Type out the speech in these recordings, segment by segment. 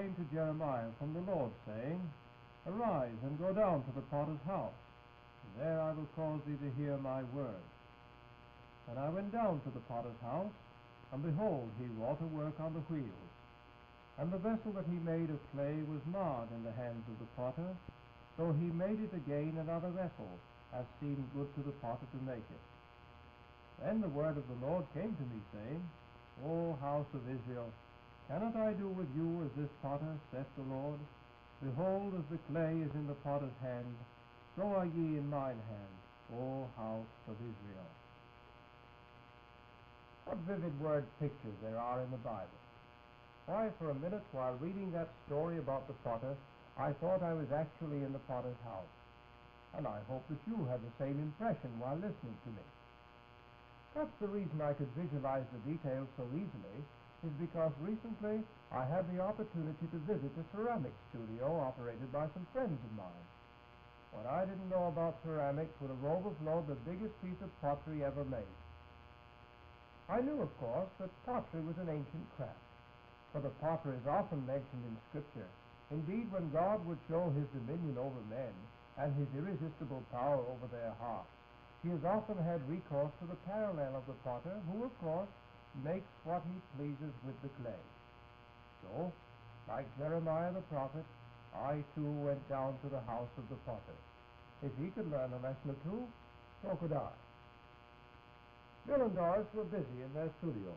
came to Jeremiah from the Lord, saying, Arise, and go down to the potter's house, and there I will cause thee to hear my word. And I went down to the potter's house, and behold, he wrought a work on the wheels. And the vessel that he made of clay was marred in the hands of the potter, so he made it again another vessel, as seemed good to the potter to make it. Then the word of the Lord came to me, saying, O house of Israel, cannot I do with you as this potter, saith the Lord? Behold, as the clay is in the potter's hand, so are ye in mine hand, O house of Israel. What vivid word pictures there are in the Bible. Why, for a minute, while reading that story about the potter, I thought I was actually in the potter's house. And I hope that you had the same impression while listening to me. Perhaps the reason I could visualize the details so easily is because recently I had the opportunity to visit a ceramic studio operated by some friends of mine. What I didn't know about ceramics would have overflowed the biggest piece of pottery ever made. I knew, of course, that pottery was an ancient craft, for the potter is often mentioned in Scripture. Indeed, when God would show his dominion over men and his irresistible power over their hearts, he has often had recourse to the parallel of the potter, who, of course, makes what he pleases with the clay. So, like Jeremiah the prophet, I too went down to the house of the potter. If he could learn a lesson or two, so could I. Bill and Doris were busy in their studio.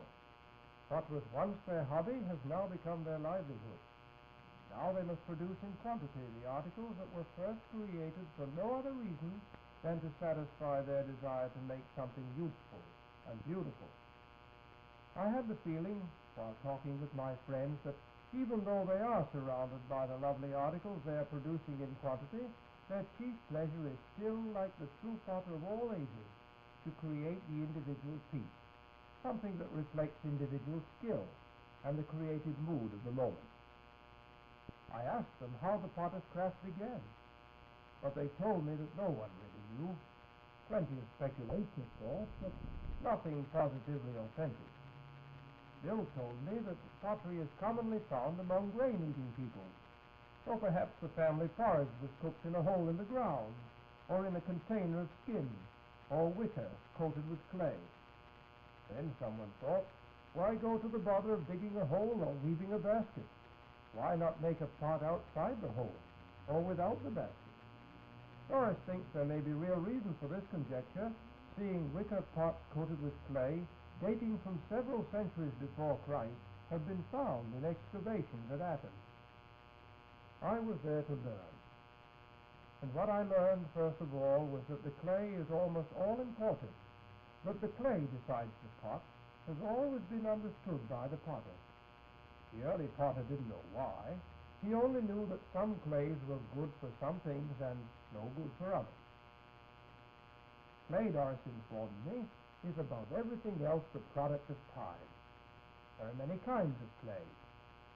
What was once their hobby has now become their livelihood. Now they must produce in quantity the articles that were first created for no other reason than to satisfy their desire to make something useful and beautiful. I had the feeling, while talking with my friends, that even though they are surrounded by the lovely articles they are producing in quantity, their chief pleasure is still, like the true potter of all ages, to create the individual piece, something that reflects individual skill and the creative mood of the moment. I asked them how the potter's craft began, but they told me that no one really knew. Plenty of speculation, of course, but nothing positively authentic. Bill told me that pottery is commonly found among grain-eating peoples, so perhaps the family porridge was cooked in a hole in the ground, or in a container of skin, or wicker coated with clay. Then someone thought, why go to the bother of digging a hole or weaving a basket? Why not make a pot outside the hole, or without the basket? Doris thinks there may be real reason for this conjecture, seeing wicker pots coated with clay, dating from several centuries before Christ, have been found in excavations at Athens. I was there to learn. And what I learned, first of all, was that the clay is almost all imported. That the clay decides the pot has always been understood by the potter. The early potter didn't know why. He only knew that some clays were good for some things and no good for others. Clay, Doris informed me, is above everything else the product of time. There are many kinds of clay.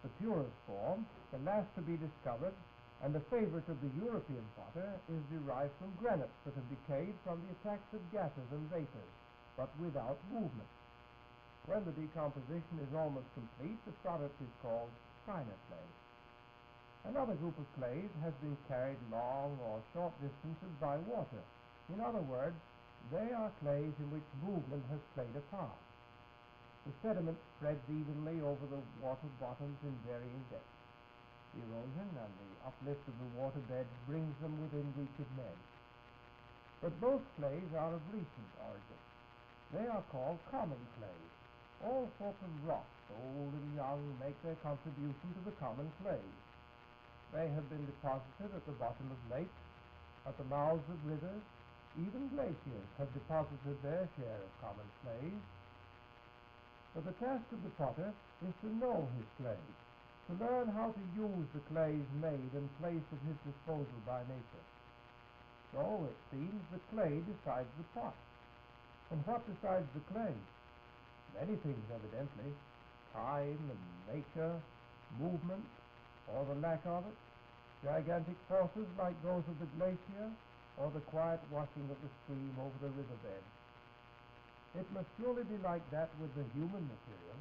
The purest form, the last to be discovered, and the favorite of the European potter, is derived from granites that have decayed from the attacks of gases and vapors, but without movement. When the decomposition is almost complete, the product is called finer clay. Another group of clays has been carried long or short distances by water. In other words, they are clays in which movement has played a part. The sediment spreads evenly over the water bottoms in varying depths. The erosion and the uplift of the water beds brings them within reach of men. But most clays are of recent origin. They are called common clays. All sorts of rocks, old and young, make their contribution to the common clays. They have been deposited at the bottom of lakes, at the mouths of rivers. Even glaciers have deposited their share of common clays. But the task of the potter is to know his clays, to learn how to use the clays made and placed at his disposal by nature. So, it seems, the clay decides the pot. And what decides the clay? Many things, evidently. Time and nature, movement, or the lack of it, gigantic forces like those of the glacier, or the quiet washing of the stream over the riverbed. It must surely be like that with the human material,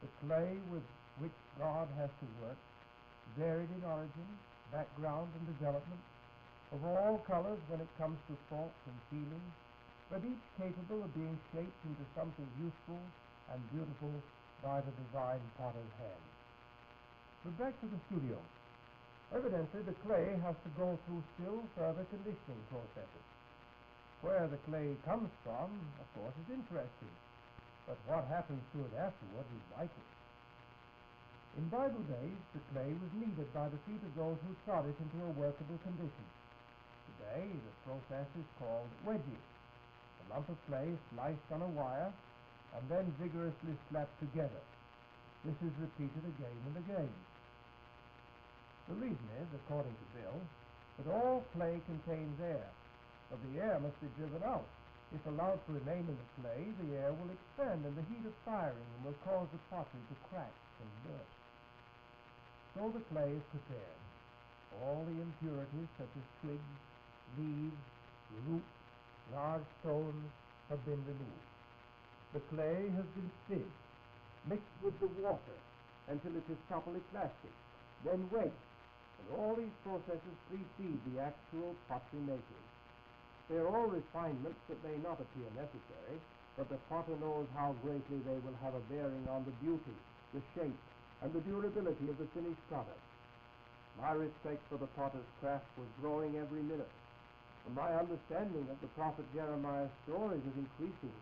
the clay with which God has to work. varied in origin, background, and development, of all colors when it comes to thoughts and feelings, but each capable of being shaped into something useful and beautiful by the divine potter's hand. But back to the studio. Evidently, the clay has to go through still further conditioning processes. Where the clay comes from, of course, is interesting, but what happens to it afterward is vital. In Bible days, the clay was kneaded by the feet of those who trod it into a workable condition. Today, the process is called wedging. A lump of clay is sliced on a wire and then vigorously slapped together. This is repeated again and again. The reason is, according to Bill, that all clay contains air, but the air must be driven out. If allowed to remain in the clay, the air will expand in the heat of firing and will cause the pottery to crack and burst. So the clay is prepared. All the impurities such as twigs, leaves, roots, large stones have been removed. The clay has been sieved, mixed with the water until it is properly plastic, then wedged, and all these processes precede the actual pottery making. They are all refinements that may not appear necessary, but the potter knows how greatly they will have a bearing on the beauty, the shape, and the durability of the finished product. My respect for the potter's craft was growing every minute, and my understanding of the prophet Jeremiah's story was increasing.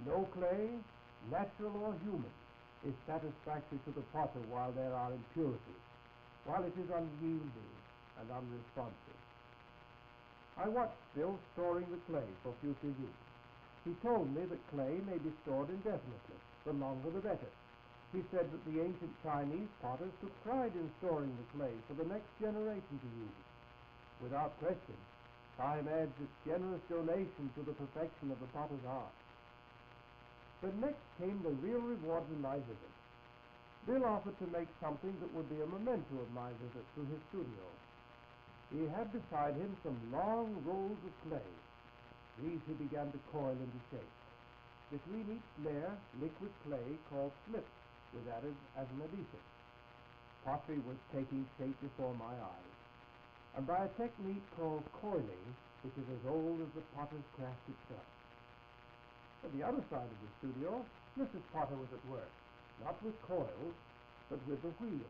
No clay, natural or human, is satisfactory to the potter while there are impurities, while it is unyielding and unresponsive. I watched Bill storing the clay for future use. He told me that clay may be stored indefinitely, the longer the better. He said that the ancient Chinese potters took pride in storing the clay for the next generation to use. Without question, time adds its generous donation to the perfection of the potter's art. But next came the real reward of my visit. Bill offered to make something that would be a memento of my visit to his studio. He had beside him some long rolls of clay. These he began to coil into shape. Between each layer, liquid clay called slips was added as an adhesive. Pottery was taking shape before my eyes, and by a technique called coiling, which is as old as the potter's craft itself. At the other side of the studio, Mrs. Potter was at work, not with coils, but with the wheel.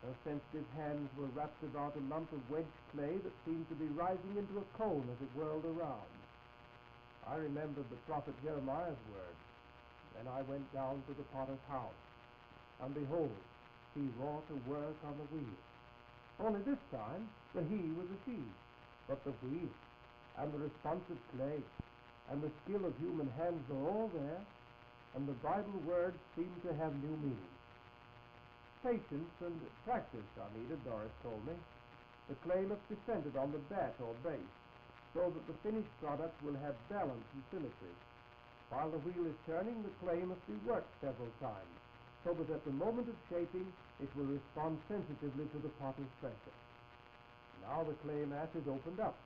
Her sensitive hands were wrapped about a lump of wedged clay that seemed to be rising into a cone as it whirled around. I remembered the prophet Jeremiah's words. Then I went down to the potter's house, and behold, he wrought a work on the wheel. Only this time, the he was a she, but the wheel, and the responsive clay, and the skill of human hands were all there, and the Bible words seemed to have new meaning. Patience and practice are needed, Doris told me. The clay must be centered on the bat or base, so that the finished product will have balance and symmetry. While the wheel is turning, the clay must be worked several times, so that at the moment of shaping, it will respond sensitively to the potter's pressure. Now the clay mass is opened up.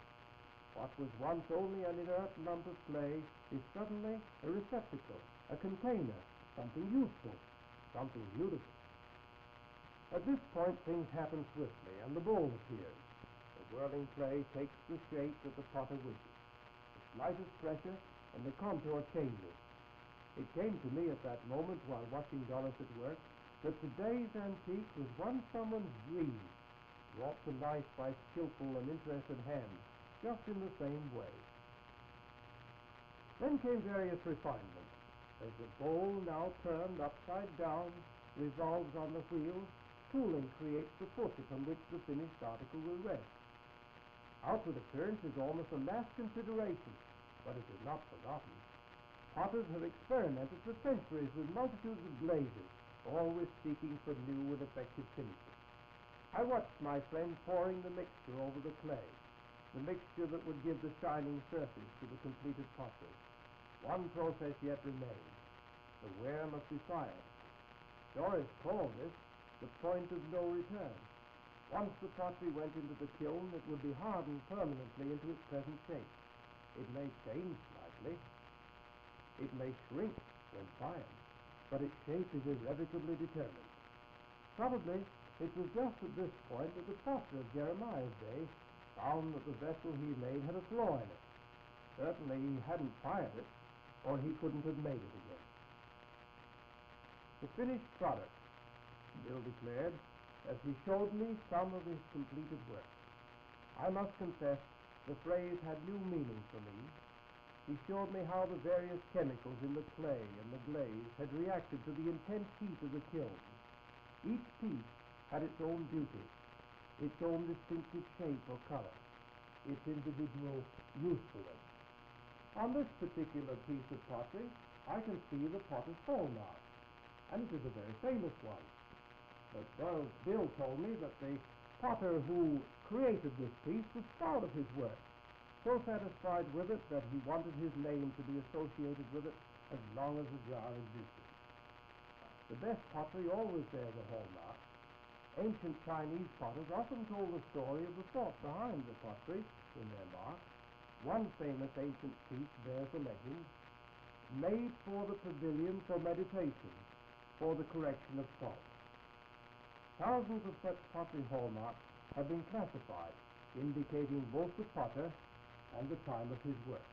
What was once only an inert lump of clay is suddenly a receptacle, a container, something useful, something beautiful. At this point, things happen swiftly, and the bowl appears. The whirling clay takes the shape that the potter wishes. The slightest pressure, and the contour changes. It came to me at that moment, while watching Doris at work, that today's antique was once someone's dream, brought to life by skillful and interested hands, just in the same way. Then came various refinements. As the bowl, now turned upside down, revolves on the wheel, tooling creates the foot upon which the finished article will rest. Outward appearance is almost a last consideration, but it is not forgotten. Potters have experimented for centuries with multitudes of glazes, always seeking for new and effective finishes. I watched my friend pouring the mixture over the clay, the mixture that would give the shining surface to the completed pottery. One process yet remained. The ware must be fired. Doris called this the point of no return. Once the pottery went into the kiln, it would be hardened permanently into its present shape. It may change slightly. It may shrink when fired, but its shape is irrevocably determined. Probably It was just at this point that the potter of Jeremiah's day found that the vessel he made had a flaw in it. Certainly he hadn't fired it, or he couldn't have made it again. The finished product, Bill declared, as he showed me some of his completed work. I must confess, the phrase had new meaning for me. He showed me how the various chemicals in the clay and the glaze had reacted to the intense heat of the kiln. Each piece had its own beauty, its own distinctive shape or color, its individual usefulness. On this particular piece of pottery, I can see the potter's hallmark, and it is a very famous one. But Bill told me that the potter who created this piece was proud of his work, so satisfied with it that he wanted his name to be associated with it as long as the jar existed. The best pottery always bears a hallmark. Ancient Chinese potters often told the story of the thought behind the pottery in their mark. One famous ancient piece bears the legend, "Made for the pavilion for meditation, for the correction of thought." Thousands of such pottery hallmarks have been classified, indicating both the potter and the time of his work.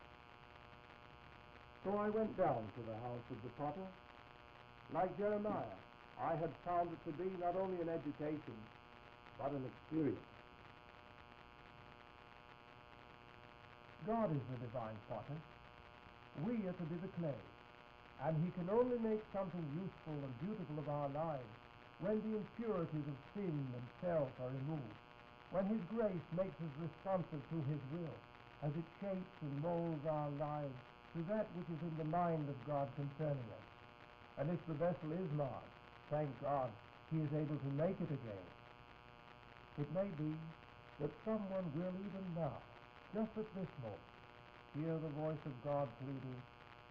So I went down to the house of the potter. Like Jeremiah, I had found it to be not only an education, but an experience. God is the divine potter. We are to be the clay, and he can only make something useful and beautiful of our lives when the impurities of sin and self are removed, when his grace makes us responsive to his will, as it shapes and molds our lives to that which is in the mind of God concerning us. And if the vessel is marred, thank God, he is able to make it again. It may be that someone will even now, just at this moment, hear the voice of God pleading,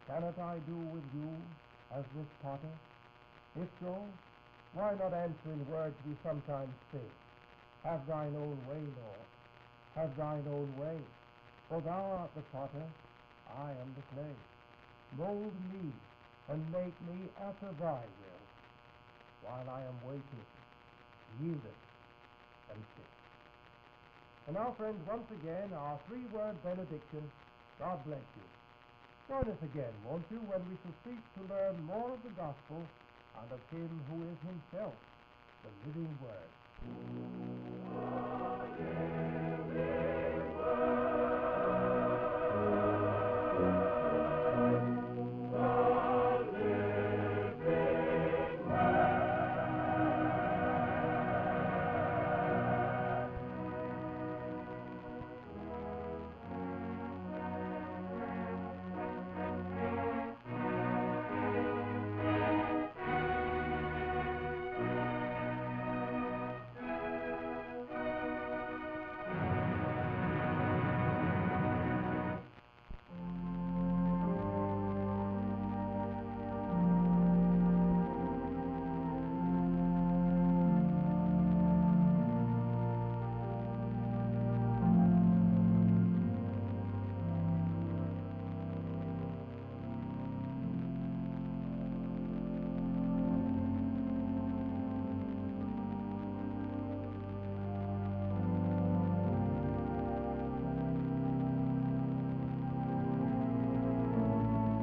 "Cannot I do with you as this potter?" If so, why not answer in words we sometimes sing, "Have thine own way, Lord, have thine own way, for thou art the potter, I am the clay. Mold me and make me after thy will, while I am waiting, yielded and still." And now, friends, once again, our three-word benediction, God bless you. Join us again, won't you, when we shall seek to learn more of the gospel and of him who is himself the living word.